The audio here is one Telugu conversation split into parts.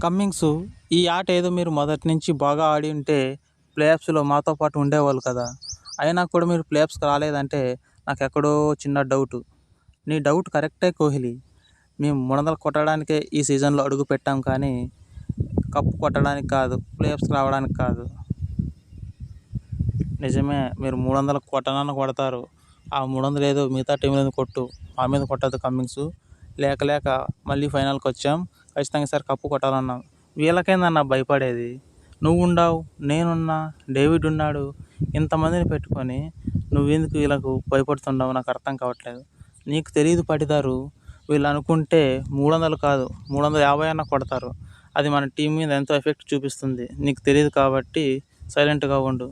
కమ్మింగ్స్ ఈ ఆట ఏదో మీరు మొదటి నుంచి బాగా ఆడి ఉంటే ప్లేఆఫ్స్లో మాతో పాటు ఉండేవాళ్ళు కదా. అయినా కూడా మీరు ప్లేఆఫ్స్కి రాలేదంటే నాకు ఎక్కడో చిన్న డౌటు. నీ డౌట్ కరెక్టే కోహ్లీ. మేము 300 కొట్టడానికే ఈ సీజన్లో అడుగు పెట్టాం కానీ కప్పు కొట్టడానికి కాదు, ప్లేఆఫ్స్కి రావడానికి కాదు. నిజమే, మీరు 300 కొట్టనన్న కొడతారు. ఆ 300 ఏదో మిగతా టీంల మీద కొట్టు, మా మీద కొట్టద్దు కమ్మింగ్స్. లేక లేక మళ్ళీ ఫైనల్కి వచ్చాం, ఖచ్చితంగా ఈసారి కప్పు కొట్టాలన్నాం. వీళ్ళకేందన్నా భయపడేది? నువ్వు ఉండావు, నేనున్నా, డేవిడ్ ఉన్నాడు, ఇంతమందిని పెట్టుకొని నువ్వెందుకు వీళ్ళకు భయపడుతున్నావు? నాకు అర్థం కావట్లేదు. నీకు తెలియదు పడిదారు. వీళ్ళు అనుకుంటే 300 కాదు 350 అన్న కొడతారు. అది మన టీం మీద ఎంతో ఎఫెక్ట్ చూపిస్తుంది. నీకు తెలియదు కాబట్టి సైలెంట్గా ఉండు.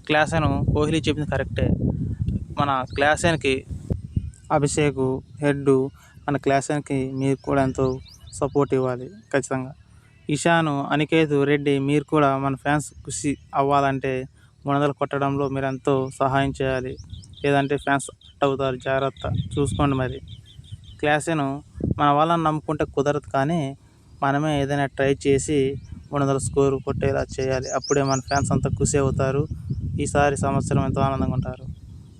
క్లాసెను కోహ్లీ చెప్పింది కరెక్టే. మన క్లాసెన్కి అభిషేక్ హెడ్, మన క్లాసెన్కి మీరు కూడా ఎంతో సపోర్ట్ ఇవ్వాలి ఖచ్చితంగా. ఇషాను, అనికేత్ రెడ్డి మీరు కూడా మన ఫ్యాన్స్ ఖుషి అవ్వాలంటే 300 కొట్టడంలో మీరు ఎంతో సహాయం చేయాలి. లేదంటే ఫ్యాన్స్ అవుట్ అవుతారు, జాగ్రత్త చూసుకోండి. మరి క్లాసెను మన వాళ్ళని నమ్ముకుంటే కుదరదు కానీ మనమే ఏదైనా ట్రై చేసి 300 స్కోర్ కొట్టేలా చేయాలి. అప్పుడే మన ఫ్యాన్స్ అంతా ఖుషి అవుతారు. ఈసారి సంవత్సరం ఎంతో ఆనందంగా ఉంటారు.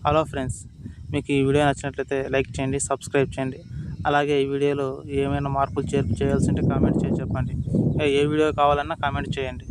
హలో ఫ్రెండ్స్, మీకు ఈ వీడియో నచ్చినట్లయితే లైక్ చేయండి, సబ్స్క్రైబ్ చేయండి. అలాగే ఈ వీడియోలో ఏమైనా మార్పులు చేయాల్సి ఉంటే కామెంట్ చేసి చెప్పండి. ఏ వీడియో కావాలన్నా కామెంట్ చేయండి.